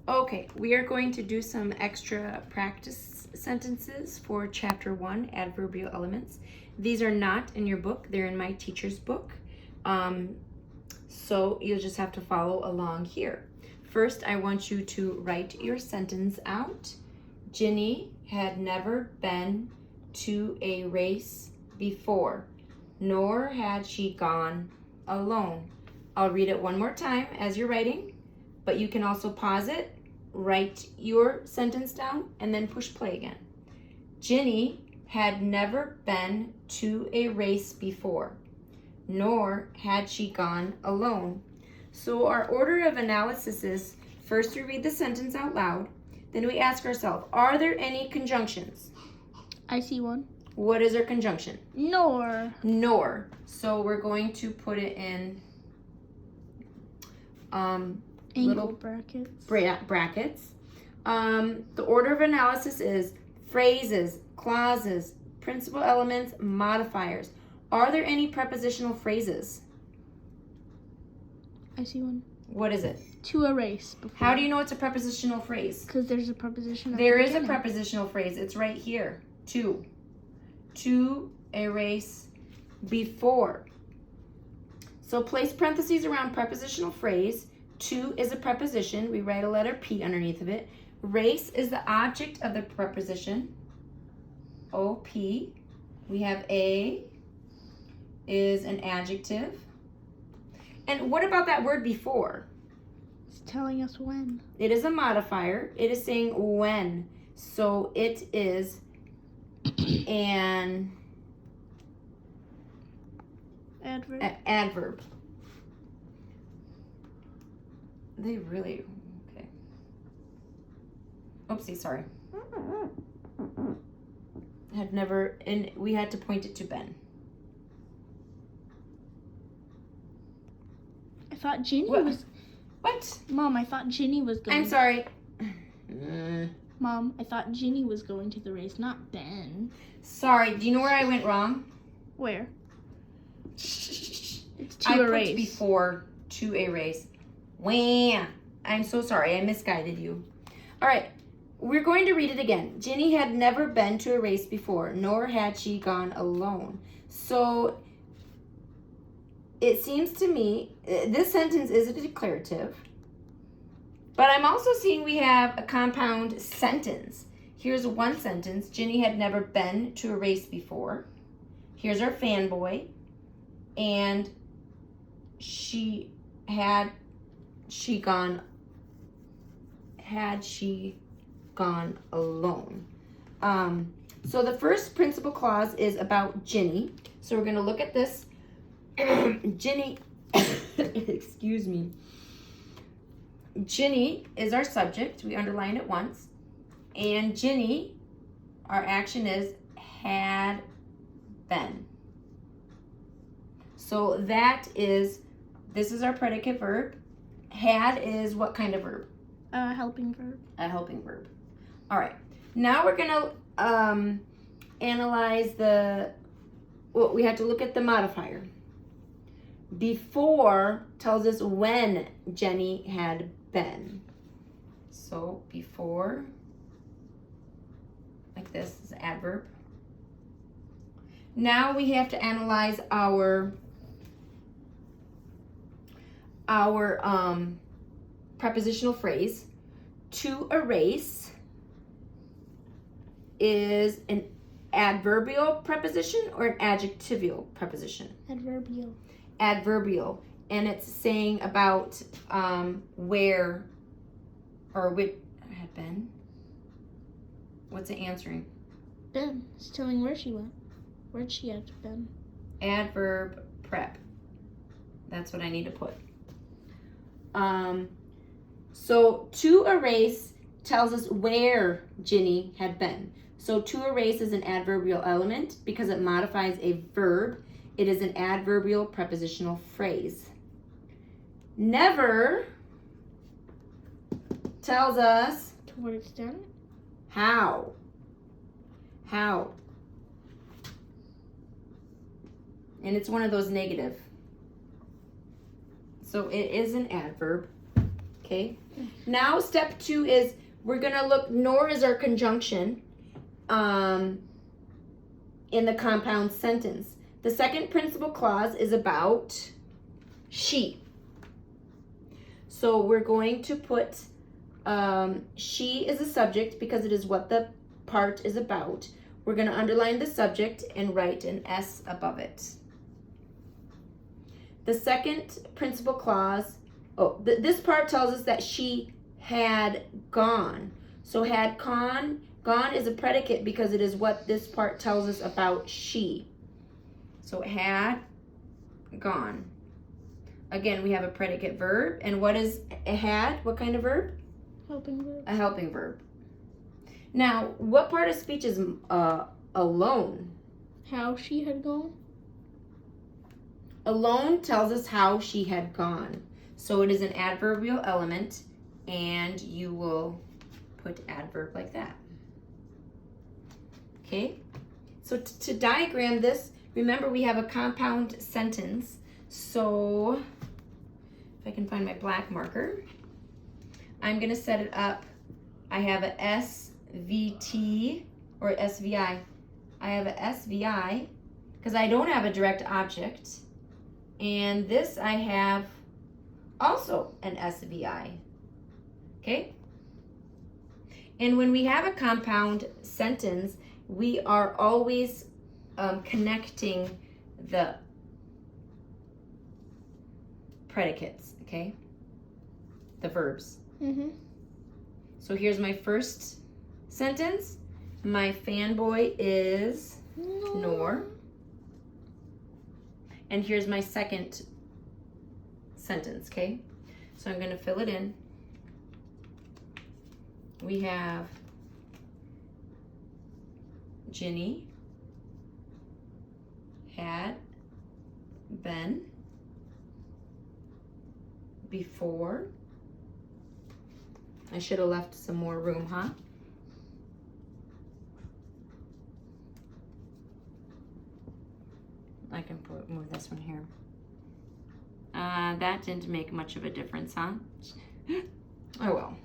Okay, we are going to do some extra practice sentences for chapter 1, adverbial elements. These are not in your book, they're in my teacher's book. So you'll just have to follow along here. First, I want you to write your sentence out. Ginny had never been to a race before, nor had she gone alone. I'll read it one more time as you're writing, but you can also pause it, write your sentence down, and then push play again. Ginny had never been to a race before, nor had she gone alone. So our order of analysis is, first we read the sentence out loud, then we ask ourselves, are there any conjunctions? I see one. What is our conjunction? Nor. Nor. So we're going to put it in little brackets. brackets. The order of analysis is phrases, clauses, principal elements, modifiers. Are there any prepositional phrases? I see one. What is it? To erase. Before. How do you know it's a prepositional phrase? Because there's a preposition at There the is a beginning. prepositional phrase. It's right here. To. To erase before. So place parentheses around prepositional phrase. To is a preposition. We write a letter P underneath of it. Race is the object of the preposition. OP. We have A is an adjective. And what about that word before? It's telling us when. It is a modifier. It is saying when. So it is an Adverb. Adverb. They really, okay. Oopsie, sorry. Had never, and we had to point it to Ben. I thought Ginny What? was. What? Mom, I thought Ginny was going. I'm sorry. Mom, I thought Ginny was going to the race, not Ben. Sorry, do you know where I went wrong? Where? It's to I erase. put before to erase. Wham! I'm so sorry, I misguided you. All right, we're going to read it again. Ginny had never been to a race before, nor had she gone alone. So it seems to me, this sentence is a declarative, but I'm also seeing we have a compound sentence. Here's one sentence. Ginny had never been to a race before. Here's our fanboy. And had she gone alone. So the first principal clause is about Ginny. So we're going to look at this. Ginny, excuse me. Ginny is our subject. We underline it once. And Ginny, our action is had been. So this is our predicate verb. Had is what kind of verb? A helping verb. A helping verb. All right. Now we're going to analyze we have to look at the modifier. Before tells us when Jenny had been. So before, like this, is an adverb. Now we have to analyze our prepositional phrase. To erase is an adverbial preposition or an adjectival preposition? Adverbial. Adverbial. And it's saying about where or which had been. What's it answering? Ben. It's telling where she went. Where'd she have been? Adverb prep. That's what I need to put. So to erase tells us where Ginny had been. So to erase is an adverbial element because it modifies a verb. It is an adverbial prepositional phrase. Never tells us To what extent? how. How. And it's one of those negative. So it is an adverb. Okay. Now step 2 is we're gonna look, nor is our conjunction in the compound sentence. The second principal clause is about she. So we're going to put she is a subject because it is what the part is about. We're going to underline the subject and write an S above it. The second principal clause, this part tells us that she had gone. So had gone is a predicate because it is what this part tells us about she. So had gone. Again, we have a predicate verb. And what is had? What kind of verb? Helping verb. A helping verb. Now, what part of speech is alone? How she had gone. Alone tells us how she had gone. So it is an adverbial element, and you will put adverb like that. Okay? So to diagram this, remember we have a compound sentence. So if I can find my black marker, I'm going to set it up. I have a SVT or SVI. I have a SVI because I don't have a direct object. And this I have also an SVI. Okay? And when we have a compound sentence, we are always connecting the predicates, okay? The verbs. Mm-hmm. So here's my first sentence. My fanboy is nor. And here's my second sentence, okay? So I'm going to fill it in. We have Ginny had been before. I should have left some more room, huh? I can move this one here. That didn't make much of a difference, huh? Oh well.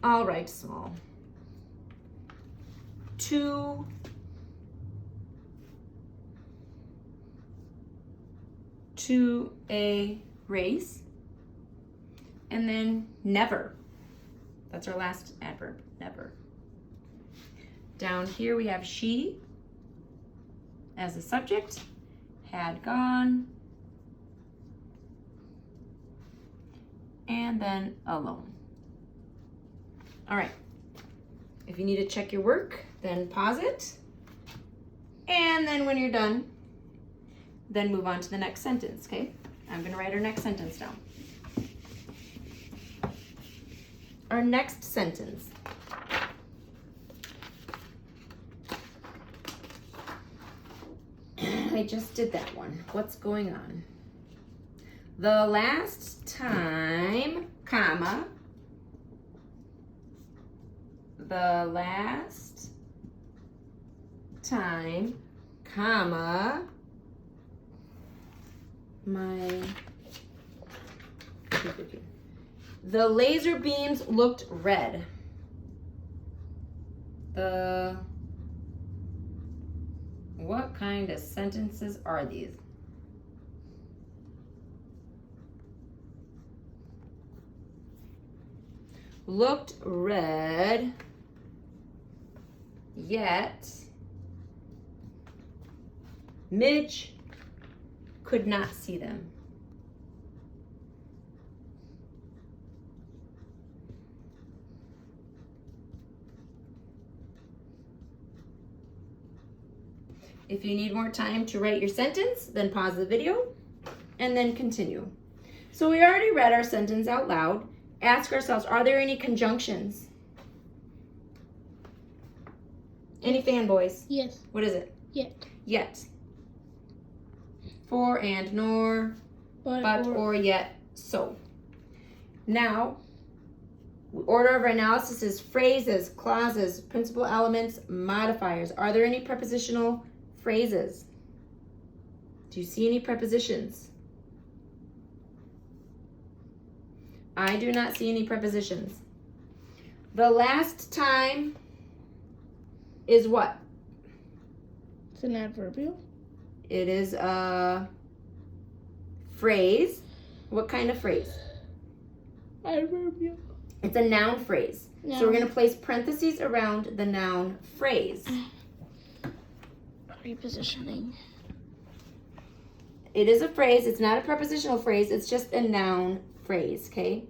All right, small. To a race, and then never. That's our last adverb, never. Down here we have she as the subject, had gone, and then alone. All right. If you need to check your work, then pause it. And then when you're done, then move on to the next sentence, okay? I'm going to write our next sentence down. Our next sentence. I just did that one. What's going on? The last time, comma, the last time, comma, the laser beams looked red. What kind of sentences are these? Looked red, yet Midge could not see them. If you need more time to write your sentence, then pause the video and then continue. So we already read our sentence out loud. Ask ourselves, are there any conjunctions? Any fanboys? Yes. What is it? Yet. Yet. For and nor, but or yet so. Now, order of analysis is phrases, clauses, principal elements, modifiers. Are there any prepositional phrases? Do you see any prepositions? I do not see any prepositions. The last time is what? It's an adverbial. It is a phrase. What kind of phrase? Adverbial. It's a noun phrase. No. So we're going to place parentheses around the noun phrase. Repositioning. It is a phrase. It's not a prepositional phrase. It's just a noun phrase, okay?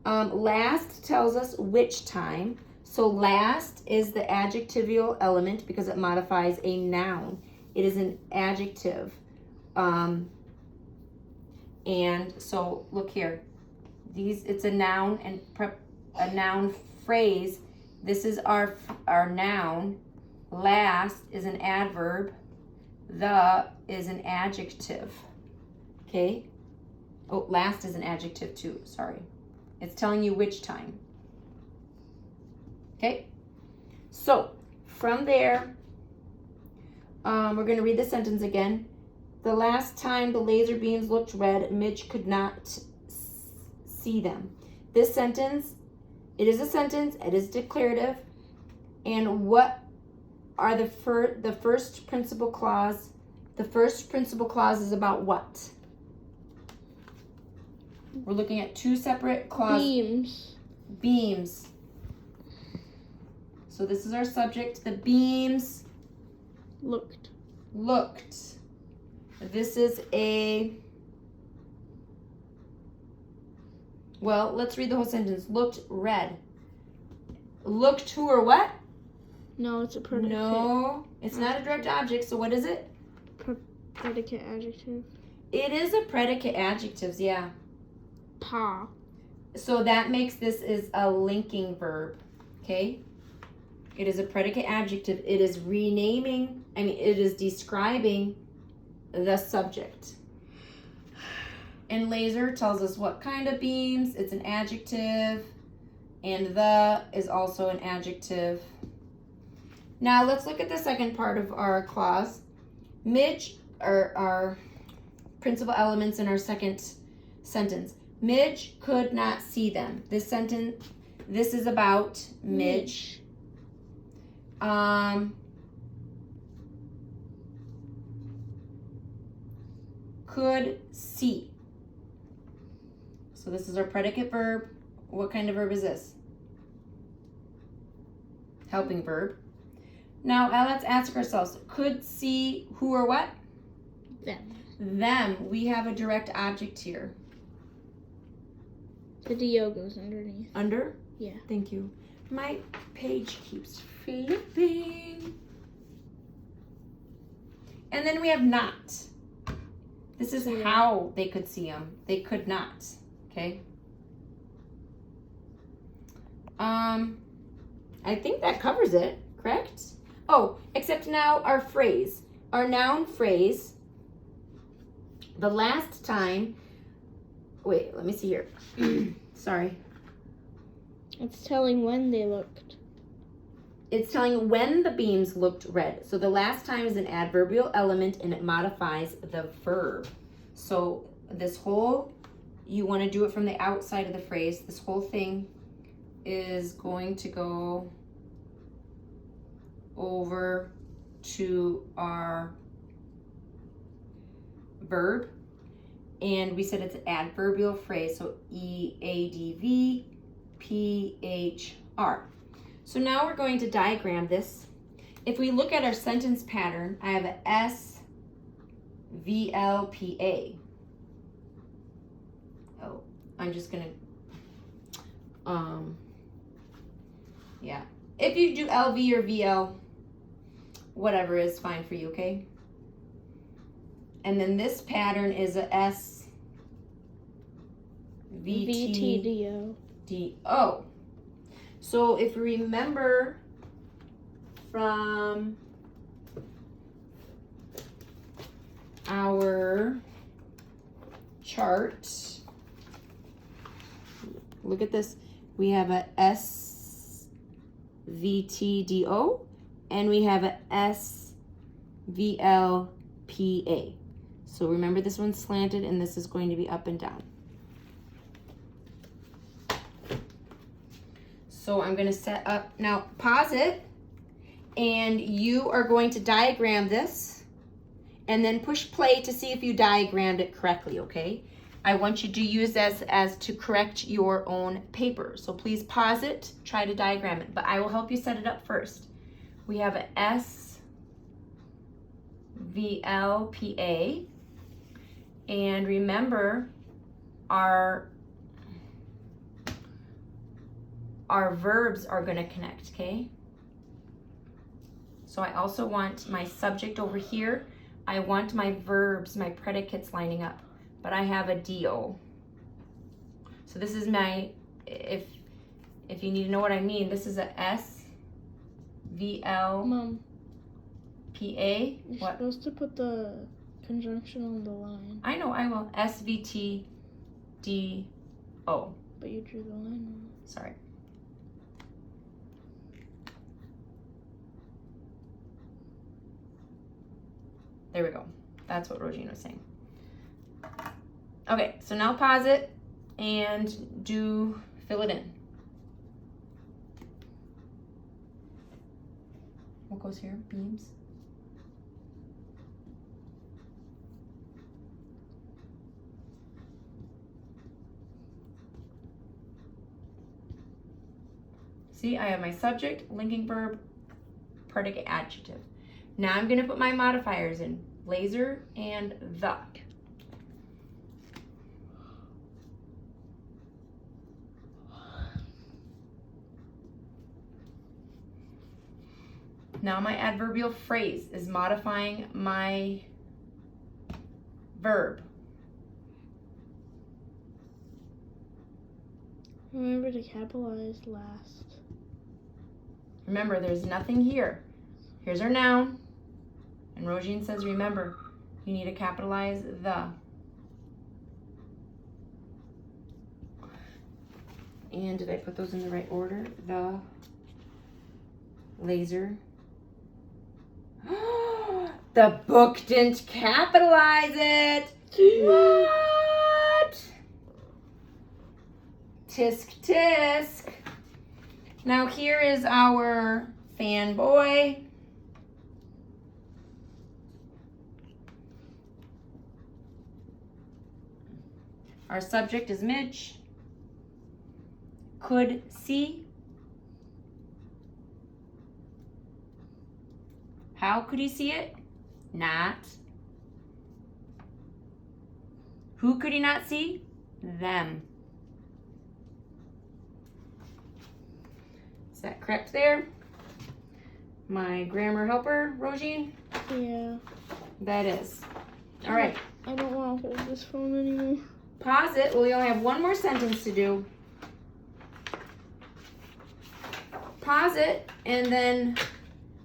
Last tells us which time. So last is the adjectival element because it modifies a noun. It is an adjective. And so look here. It's a noun and a noun phrase. This is our noun. Last is an adverb. The is an adjective. Okay? Oh, last is an adjective too. Sorry. It's telling you which time. Okay? So, from there, we're going to read the sentence again. The last time the laser beams looked red, Midge could not see them. This sentence, it is a sentence, it is declarative. And what are the first principal clause? The first principal clause is about what? We're looking at two separate clauses. Beams. So this is our subject. The beams looked. This is well, let's read the whole sentence. Looked red. Looked who or what? No, it's a predicate. No, it's not a direct object. So what is it? Predicate adjective. It is a predicate adjectives, yeah. Pa. So that makes this is a linking verb, okay? It is a predicate adjective. It is it is describing the subject. And laser tells us what kind of beams. It's an adjective. And the is also an adjective. Now let's look at the second part of our clause. Midge, or our principal elements in our second sentence. Midge could not see them. This is about Midge. Could see. So this is our predicate verb. What kind of verb is this? Helping verb. Now let's ask ourselves, could see who or what? Them. We have a direct object here. The DO goes underneath. Under? Yeah. Thank you. My page keeps flipping. And then we have not. This is how they could see them. They could not. Okay? I think that covers it, correct? Oh, except now our phrase. Our noun phrase. The last time. Wait, let me see here. Sorry. It's telling when they looked. It's telling when the beams looked red. So the last time is an adverbial element and it modifies the verb. So this whole, you want to do it from the outside of the phrase. This whole thing is going to go over to our verb. And we said it's an adverbial phrase, so EADVPHR. So now we're going to diagram this. If we look at our sentence pattern, I have a SVLPA. Oh, I'm just gonna, yeah. If you do LV or VL, whatever is fine for you, okay? And then this pattern is a SVTDO. So if you remember from our chart, look at this. We have a SVTDO and we have a SVLPA. So remember, this one's slanted and this is going to be up and down. So I'm going to set up, now pause it, and you are going to diagram this, and then push play to see if you diagrammed it correctly, okay? I want you to use this as to correct your own paper. So please pause it, try to diagram it, but I will help you set it up first. We have a SVLPA, and remember our verbs are going to connect, okay? So I also want my subject over here. I want my verbs, my predicates lining up, but I have a DO. So this is my, if you need to know what I mean, this is a SVL. Mom. PA. You're What? supposed to put the conjunction on the line. I know, I will. SVTDO. But you drew the line wrong. Sorry. There we go. That's what Rogine was saying. Okay, so now pause it and fill it in. What goes here? Beams. See, I have my subject, linking verb, predicate, adjective. Now I'm going to put my modifiers in, laser and the. Now my adverbial phrase is modifying my verb. Remember to capitalize last. Remember, there's nothing here. Here's our noun. And Rogine says, remember, you need to capitalize the. And did I put those in the right order? The, laser. The book didn't capitalize it. What? Tisk tisk. Now here is our fanboy. Our subject is Mitch. Could see. How could he see it? Not. Who could he not see? Them. Is that correct there? My grammar helper, Rogine? Yeah. That is. All right. I don't want to hold this phone anymore. Pause it. We only have one more sentence to do. Pause it and then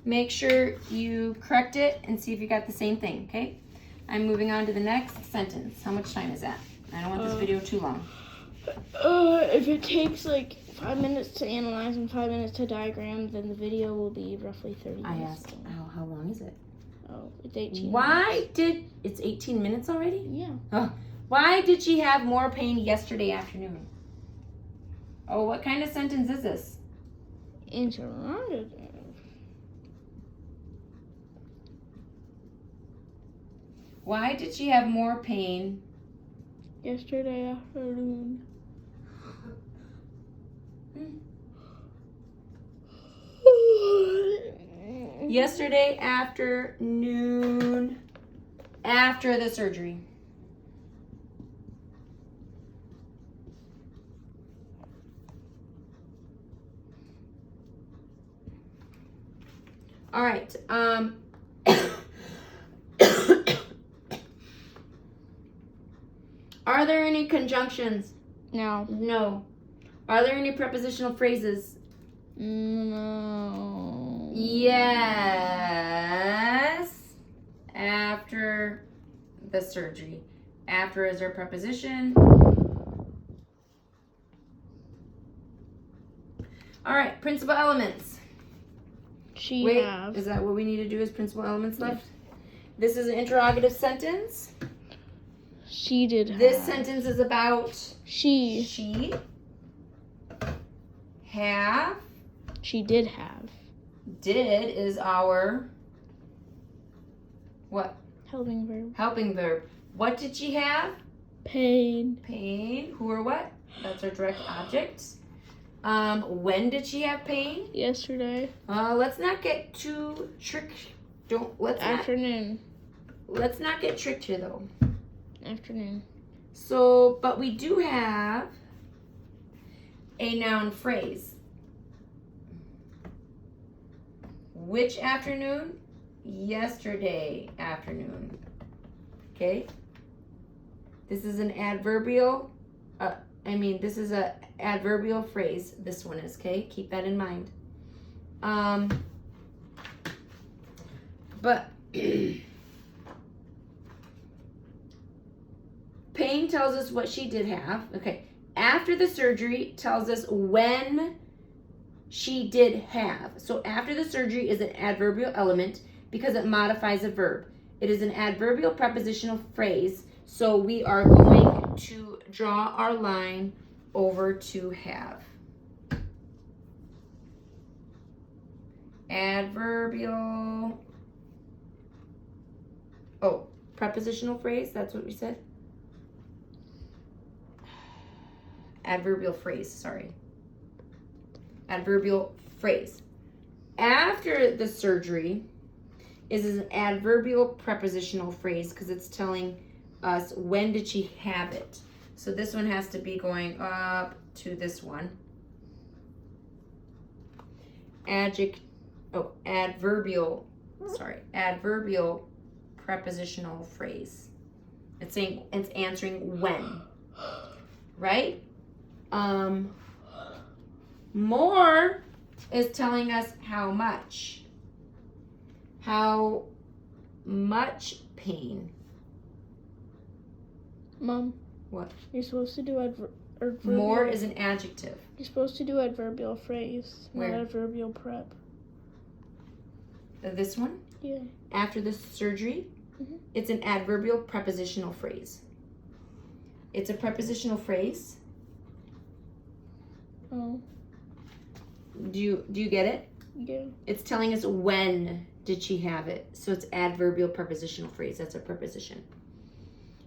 make sure you correct it and see if you got the same thing, okay? I'm moving on to the next sentence. How much time is that? I don't want this video too long. If it takes like 5 minutes to analyze and 5 minutes to diagram, then the video will be roughly 30 minutes. I asked, how long is it? Oh, it's 18 It's 18 minutes already? Yeah. Oh, why did she have more pain yesterday afternoon? Oh, what kind of sentence is this? Interrogative. Why did she have more pain Yesterday afternoon. Yesterday afternoon after the surgery? All right. Are there any conjunctions? No. No. Are there any prepositional phrases? No. Yes. After the surgery. After is our preposition. All right, principal elements. Wait, is that what we need to do as principal elements left? Yes. This is an interrogative sentence. She did This have. sentence is about She she have. She did have. Did is our what? Helping verb. Helping verb. What did she have? Pain. Pain. Who or what? That's our direct objects. When did she have pain? Yesterday. Let's not get too tricked. Afternoon. Let's not get tricked here though. Afternoon. So, but we do have a noun phrase. Which afternoon? Yesterday afternoon. Okay? This is an adverbial, this is a adverbial phrase. This one is, okay? Keep that in mind. But pain tells us what she did have. Okay. After the surgery tells us when she did have. So after the surgery is an adverbial element because it modifies a verb. It is an adverbial prepositional phrase. So we are going to draw our line over to have. Adverbial. Oh, prepositional phrase. That's what we said. Adverbial phrase, sorry. Adverbial phrase. After the surgery is an adverbial prepositional phrase because it's telling us when did she have it. So this one has to be going up to this one. Adverbial prepositional phrase. It's answering when, right? More is telling us how much. How much pain. Mom. What? You're supposed to do adverbial. More is an adjective. You're supposed to do adverbial phrase, Where? not adverbial prep. This one? Yeah. After the surgery, Mhm. It's an adverbial prepositional phrase. It's a prepositional phrase. Oh. Do you get it? Yeah. It's telling us when did she have it. So it's adverbial prepositional phrase. That's a preposition.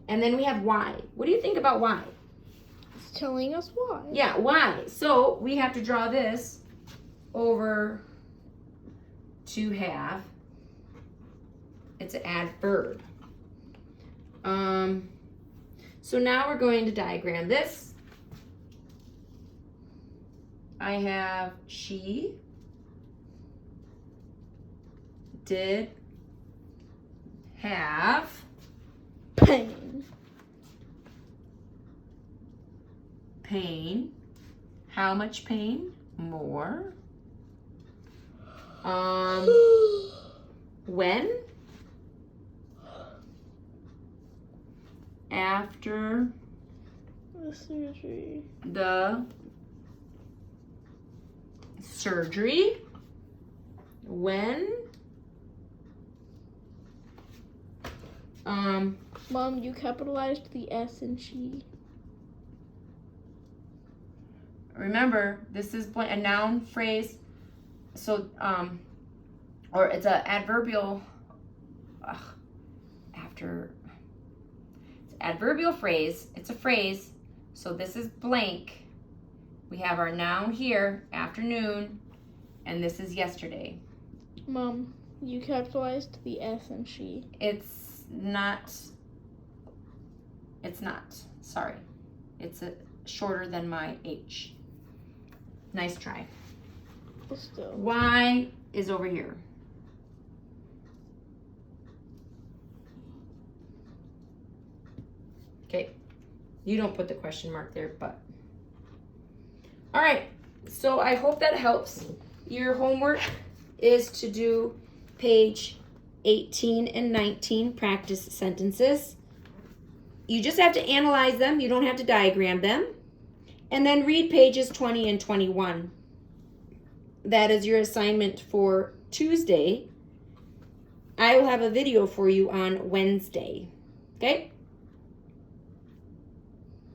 And then we have why. What do you think about why? It's telling us why. Yeah, why? So we have to draw this over to have. It's an adverb. So now we're going to diagram this. I have she did have Pain. pain. How much pain? More. When? After The surgery. the surgery. When? Mom, you capitalized the S in she. Remember, this is a noun phrase. So, or it's an adverbial. It's adverbial phrase. It's a phrase. So this is blank. We have our noun here, afternoon, and this is yesterday. Mom, you capitalized the S in she. It's not. Sorry. It's shorter than my H. Nice try. Still. Y is over here. Okay. You don't put the question mark there, but. All right. So I hope that helps. Your homework is to do page 18 and 19 practice sentences. You just have to analyze them. You don't have to diagram them. And then read pages 20 and 21. That is your assignment for Tuesday. I will have a video for you on Wednesday. Okay?